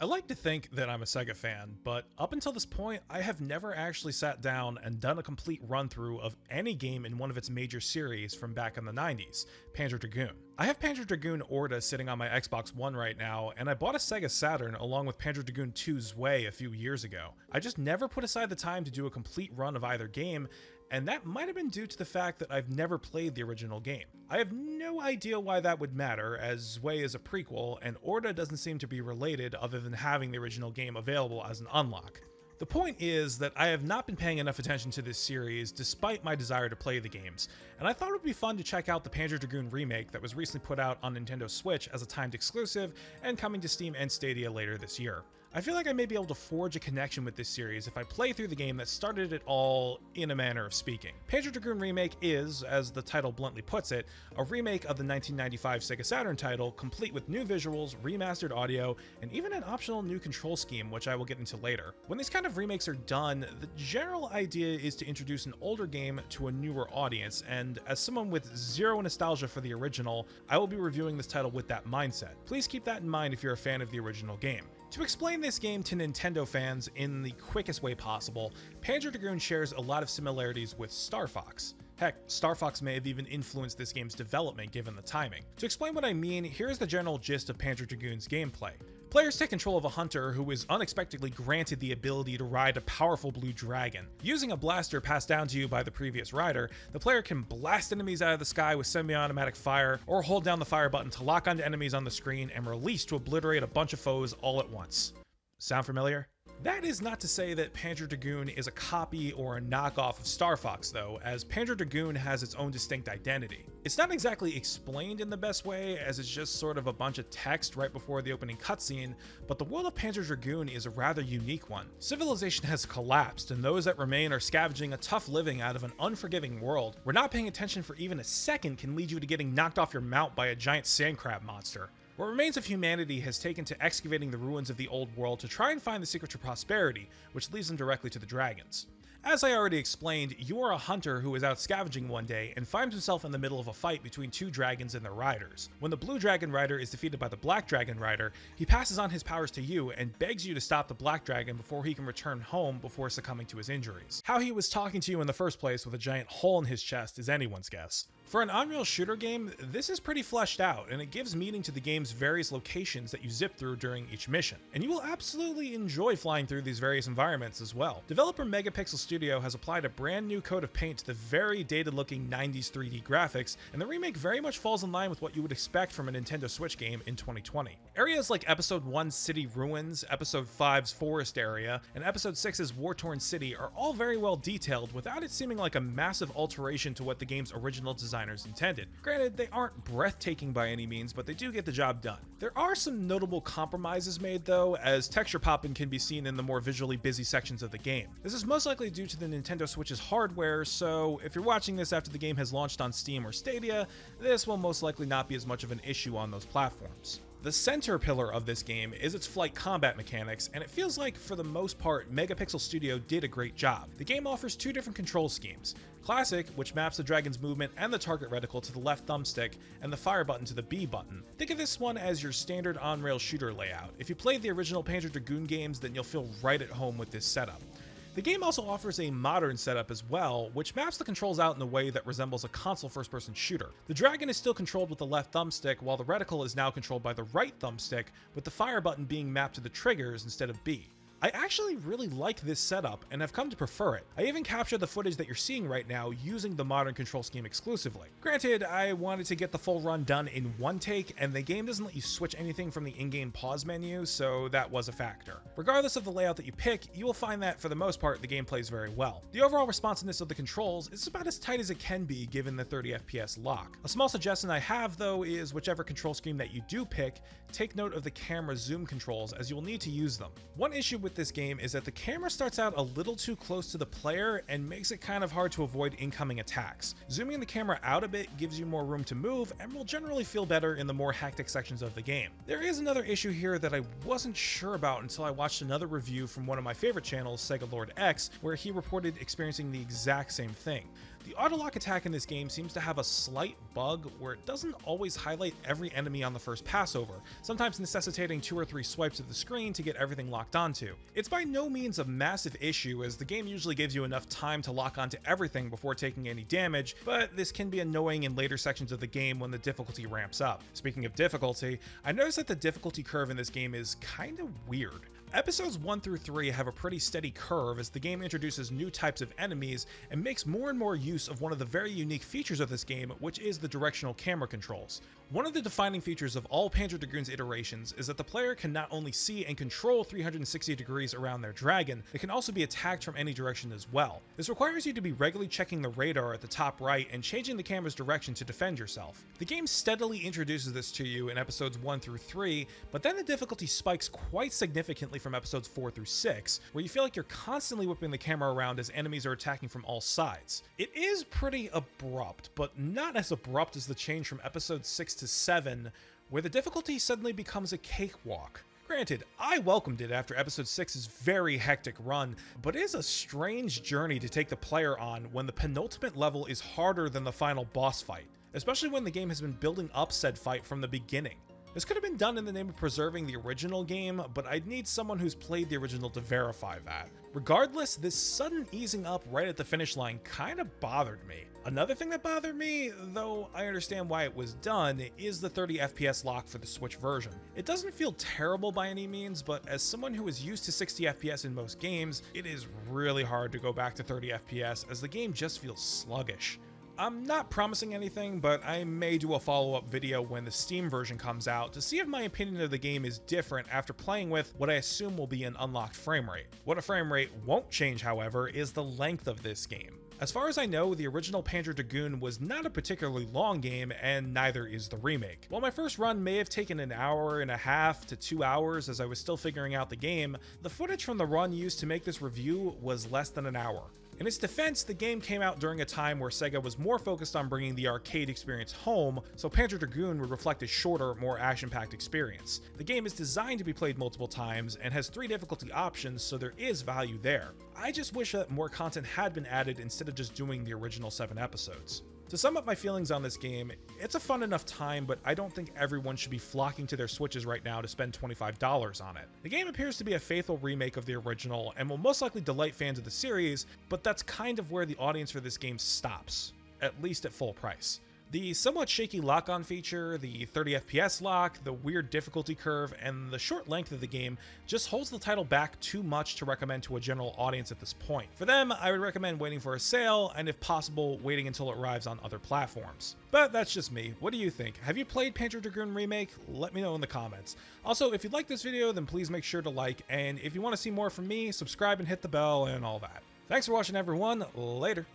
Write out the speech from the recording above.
I like to think that I'm a Sega fan, but up until this point, I have never actually sat down and done a complete run-through of any game in one of its major series from back in the 90s, Panzer Dragoon. I have Panzer Dragoon Orta sitting on my Xbox One right now, and I bought a Sega Saturn along with Panzer Dragoon 2's Way a few years ago. I just never put aside the time to do a complete run of either game, and that might have been due to the fact that I've never played the original game. I have no idea why that would matter, as Way is a prequel, and Orta doesn't seem to be related other than having the original game available as an unlock. The point is that I have not been paying enough attention to this series despite my desire to play the games, and I thought it would be fun to check out the Panzer Dragoon Remake that was recently put out on Nintendo Switch as a timed exclusive and coming to Steam and Stadia later this year. I feel like I may be able to forge a connection with this series if I play through the game that started it all, in a manner of speaking. Panzer Dragoon Remake is, as the title bluntly puts it, a remake of the 1995 Sega Saturn title, complete with new visuals, remastered audio, and even an optional new control scheme, which I will get into later. When these kind of remakes are done, the general idea is to introduce an older game to a newer audience, and as someone with zero nostalgia for the original, I will be reviewing this title with that mindset. Please keep that in mind if you're a fan of the original game. To explain this game to Nintendo fans in the quickest way possible, Panzer Dragoon shares a lot of similarities with Star Fox. Heck, Star Fox may have even influenced this game's development given the timing. To explain what I mean, here's the general gist of Panzer Dragoon's gameplay. Players take control of a hunter who is unexpectedly granted the ability to ride a powerful blue dragon. Using a blaster passed down to you by the previous rider, the player can blast enemies out of the sky with semi-automatic fire, or hold down the fire button to lock onto enemies on the screen and release to obliterate a bunch of foes all at once. Sound familiar? That is not to say that Panzer Dragoon is a copy or a knockoff of Star Fox though, as Panzer Dragoon has its own distinct identity. It's not exactly explained in the best way, as it's just sort of a bunch of text right before the opening cutscene, but the world of Panzer Dragoon is a rather unique one. Civilization has collapsed, and those that remain are scavenging a tough living out of an unforgiving world, where not paying attention for even a second can lead you to getting knocked off your mount by a giant sand crab monster. What remains of humanity has taken to excavating the ruins of the old world to try and find the secret to prosperity, which leads them directly to the dragons. As I already explained, you are a hunter who is out scavenging one day and finds himself in the middle of a fight between two dragons and their riders. When the blue dragon rider is defeated by the black dragon rider, he passes on his powers to you and begs you to stop the black dragon before he can return home before succumbing to his injuries. How he was talking to you in the first place with a giant hole in his chest is anyone's guess. For an Unreal shooter game, this is pretty fleshed out, and it gives meaning to the game's various locations that you zip through during each mission. And you will absolutely enjoy flying through these various environments as well. Developer Megapixel Studio has applied a brand new coat of paint to the very dated looking 90s 3D graphics, and the remake very much falls in line with what you would expect from a Nintendo Switch game in 2020. Areas like Episode 1's City Ruins, Episode 5's Forest Area, and Episode 6's War-Torn City are all very well detailed without it seeming like a massive alteration to what the game's original designers intended. Granted, they aren't breathtaking by any means, but they do get the job done. There are some notable compromises made though, as texture popping can be seen in the more visually busy sections of the game. This is most likely due to the Nintendo Switch's hardware, so if you're watching this after the game has launched on Steam or Stadia, this will most likely not be as much of an issue on those platforms. The center pillar of this game is its flight combat mechanics, and it feels like, for the most part, Megapixel Studio did a great job. The game offers two different control schemes. Classic, which maps the dragon's movement and the target reticle to the left thumbstick, and the fire button to the B button. Think of this one as your standard on-rail shooter layout. If you played the original Panzer Dragoon games, then you'll feel right at home with this setup. The game also offers a modern setup as well, which maps the controls out in a way that resembles a console first-person shooter. The dragon is still controlled with the left thumbstick, while the reticle is now controlled by the right thumbstick, with the fire button being mapped to the triggers instead of B. I actually really like this setup and have come to prefer it. I even captured the footage that you're seeing right now using the modern control scheme exclusively. Granted, I wanted to get the full run done in one take, and the game doesn't let you switch anything from the in-game pause menu, so that was a factor. Regardless of the layout that you pick, you will find that for the most part the game plays very well. The overall responsiveness of the controls is about as tight as it can be given the 30 FPS lock. A small suggestion I have though is whichever control scheme that you do pick, take note of the camera zoom controls as you will need to use them. One issue with this game is that the camera starts out a little too close to the player and makes it kind of hard to avoid incoming attacks. Zooming the camera out a bit gives you more room to move and will generally feel better in the more hectic sections of the game. There is another issue here that I wasn't sure about until I watched another review from one of my favorite channels, Sega Lord X, where he reported experiencing the exact same thing. The auto-lock attack in this game seems to have a slight bug where it doesn't always highlight every enemy on the first pass over, sometimes necessitating 2 or 3 swipes of the screen to get everything locked onto. It's by no means a massive issue, as the game usually gives you enough time to lock onto everything before taking any damage, but this can be annoying in later sections of the game when the difficulty ramps up. Speaking of difficulty, I noticed that the difficulty curve in this game is kind of weird. Episodes 1 through 3 have a pretty steady curve as the game introduces new types of enemies and makes more and more use of one of the very unique features of this game, which is the directional camera controls. One of the defining features of all Panzer Dragoon's iterations is that the player can not only see and control 360 degrees around their dragon, it can also be attacked from any direction as well. This requires you to be regularly checking the radar at the top right and changing the camera's direction to defend yourself. The game steadily introduces this to you in episodes 1 through 3, but then the difficulty spikes quite significantly from episodes 4 through 6, where you feel like you're constantly whipping the camera around as enemies are attacking from all sides. It is pretty abrupt, but not as abrupt as the change from episodes 6 to 7, where the difficulty suddenly becomes a cakewalk. Granted, I welcomed it after episode 6's very hectic run, but it is a strange journey to take the player on when the penultimate level is harder than the final boss fight, especially when the game has been building up said fight from the beginning. This could have been done in the name of preserving the original game, but I'd need someone who's played the original to verify that. Regardless, this sudden easing up right at the finish line kind of bothered me. Another thing that bothered me, though I understand why it was done, is the 30 FPS lock for the Switch version. It doesn't feel terrible by any means, but as someone who is used to 60 FPS in most games, it is really hard to go back to 30 FPS as the game just feels sluggish. I'm not promising anything, but I may do a follow-up video when the Steam version comes out to see if my opinion of the game is different after playing with what I assume will be an unlocked frame rate. What a frame rate won't change, however, is the length of this game. As far as I know, the original Panzer Dragoon was not a particularly long game, and neither is the remake. While my first run may have taken an hour and a half to 2 hours as I was still figuring out the game, the footage from the run used to make this review was less than an hour. In its defense, the game came out during a time where Sega was more focused on bringing the arcade experience home, so Panzer Dragoon would reflect a shorter, more action-packed experience. The game is designed to be played multiple times and has 3 difficulty options, so there is value there. I just wish that more content had been added instead of just doing the original 7 episodes. To sum up my feelings on this game, it's a fun enough time, but I don't think everyone should be flocking to their Switches right now to spend $25 on it. The game appears to be a faithful remake of the original and will most likely delight fans of the series, but that's kind of where the audience for this game stops, at least at full price. The somewhat shaky lock-on feature, the 30 FPS lock, the weird difficulty curve, and the short length of the game just holds the title back too much to recommend to a general audience at this point. For them, I would recommend waiting for a sale, and if possible, waiting until it arrives on other platforms. But that's just me. What do you think? Have you played Panzer Dragoon Remake? Let me know in the comments. Also, if you like this video, then please make sure to like, and if you want to see more from me, subscribe and hit the bell and all that. Thanks for watching, everyone. Later.